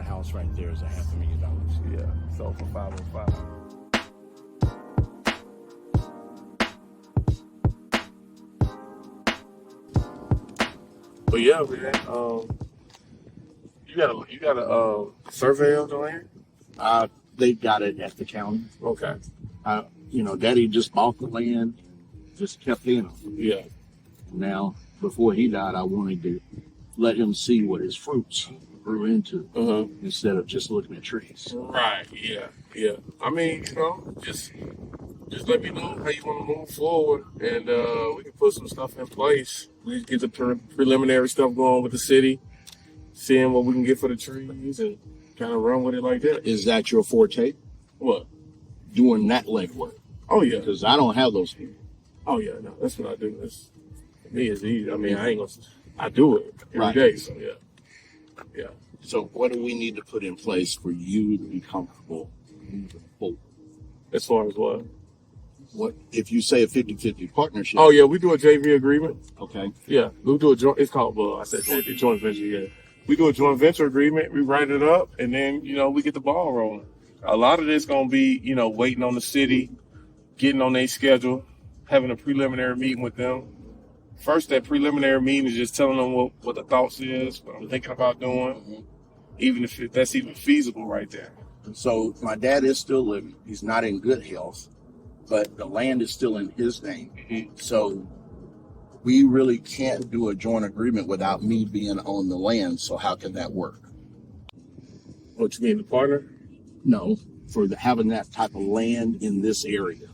that house right there is $500,000. Yeah, so for 505. But yeah, man, you got a survey of the land? They got it at the county. Okay. Daddy just bought the land, just kept in. Yeah. Now, before he died, I wanted to let him see what his fruits grew into instead of just looking at trees. Right. Yeah. Yeah. I mean, just let me know how you want to move forward, and we can put some stuff in place. We get the preliminary stuff going with the city, seeing what we can get for the trees, and kind of run with it like that. Is that your forte? What? Doing that legwork? Oh yeah. Because I don't have those people. Oh yeah. No, that's what I do. For me, it's easy. I mean, I do it every day. So yeah. Yeah. So what do we need to put in place for you to be comfortable moving forward? As far as what? What if you say a 50-50 partnership? Oh yeah, we do a JV agreement. Okay. Yeah, we do a joint. It's called I said JV, joint venture. Yeah, we do a joint venture agreement. We write it up, and then we get the ball rolling. A lot of this gonna be waiting on the city, getting on their schedule, having a preliminary meeting with them. First, that preliminary meeting is just telling them what the thoughts is, what I'm thinking about doing, even if that's even feasible right there. So my dad is still living. He's not in good health, but the land is still in his name. Mm-hmm. So we really can't do a joint agreement without me being on the land. So how can that work? What you mean, the partner? No, for having that type of land in this area.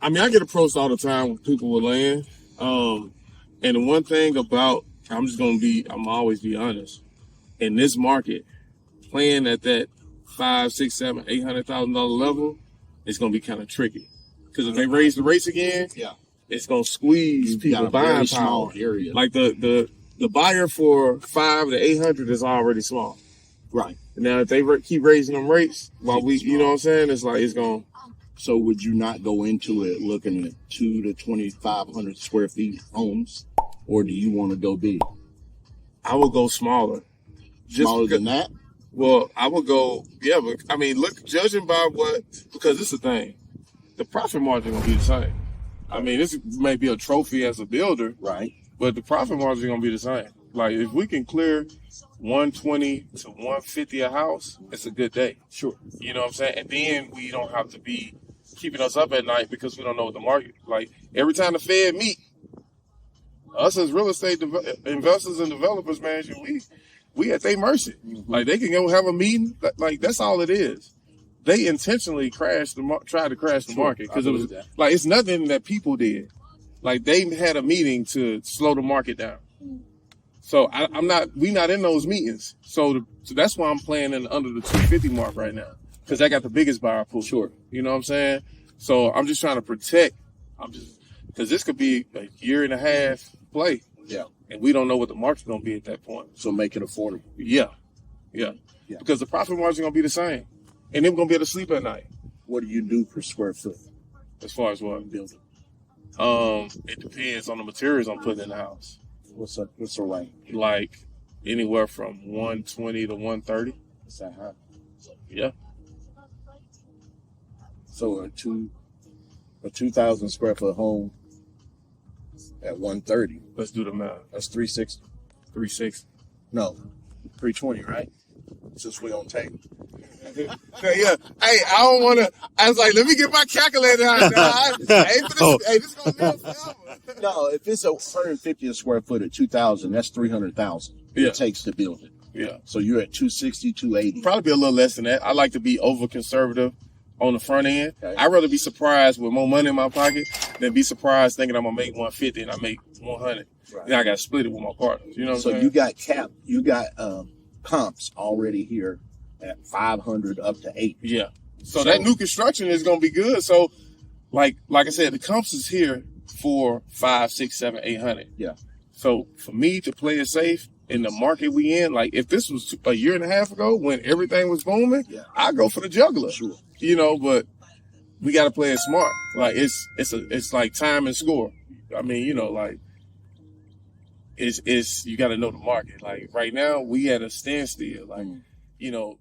I mean, I get approached all the time with people with land. And the one thing about, I'm always be honest. In this market, playing at that $500,000, $600,000, $700,000, $800,000 level, it's gonna be kind of tricky. Because if they raise the rates again, it's gonna squeeze people buying power. Area. Like the buyer for 5 to 800 is already small. Right. Now if they keep raising them rates while you know what I'm saying, it's gonna. So would you not go into it looking at 2,000 to 2,500 square feet homes, or do you want to go big? I would go smaller. Smaller than that? Well, I would go, yeah, but I mean, look, judging by because this is the thing, the profit margin gonna be the same. I mean, this may be a trophy as a builder, right? But the profit margin gonna be the same. Like if we can clear 120 to 150 a house, it's a good day. Sure. You know what I'm saying? And then we don't have to be keeping us up at night because we don't know what the market. Like every time the Fed meet, us as real estate investors and developers, man, we at their mercy. Mm-hmm. Like they can go have a meeting. Like that's all it is. They intentionally tried to crash the market because it was like it's nothing that people did. Like they had a meeting to slow the market down. So we not in those meetings. So that's why I'm playing under the 250 mark right now because I got the biggest buyer pool. Sure. You know what I'm saying? So I'm just trying to protect. Because this could be a year and a half play. Yeah. And we don't know what the market's going to be at that point. So make it affordable. Yeah. Because the profit margin going to be the same. And then we're going to be able to sleep at night. What do you do per square foot? As far as what? Building. It depends on the materials I'm putting in the house. What's the range? Like anywhere from 120 to 130. Is that high? Yeah. So a 2,000 square foot home at 130. Let's do the math. That's 360. 360. No, 320, right? Since we on tape. Yeah. Hey, I don't want to. I was like, let me get my calculator out now. This is gonna live forever. No, if it's a 150 square foot at 2,000, that's 300,000. It takes to build it. Yeah. So you're at 260, 280. Probably be a little less than that. I like to be over conservative on the front end. Okay. I'd rather be surprised with more money in my pocket than be surprised thinking I'm gonna make 150 and I make 100. Right. Then I got to split it with my partners. You know what I'm saying? So you got comps already here at 500 up to 8. Yeah. So that new construction is gonna be good. So like I said, the comps is here for 5, 6, 7, 800. Yeah. So for me to play it safe in the market we in, like if this was a year and a half ago when everything was booming, I'd go for the juggler. Sure. You know, but we got to play it smart. Like it's like time and score. I mean, like is you got to know the market. Like right now, we at a standstill. Like, you know,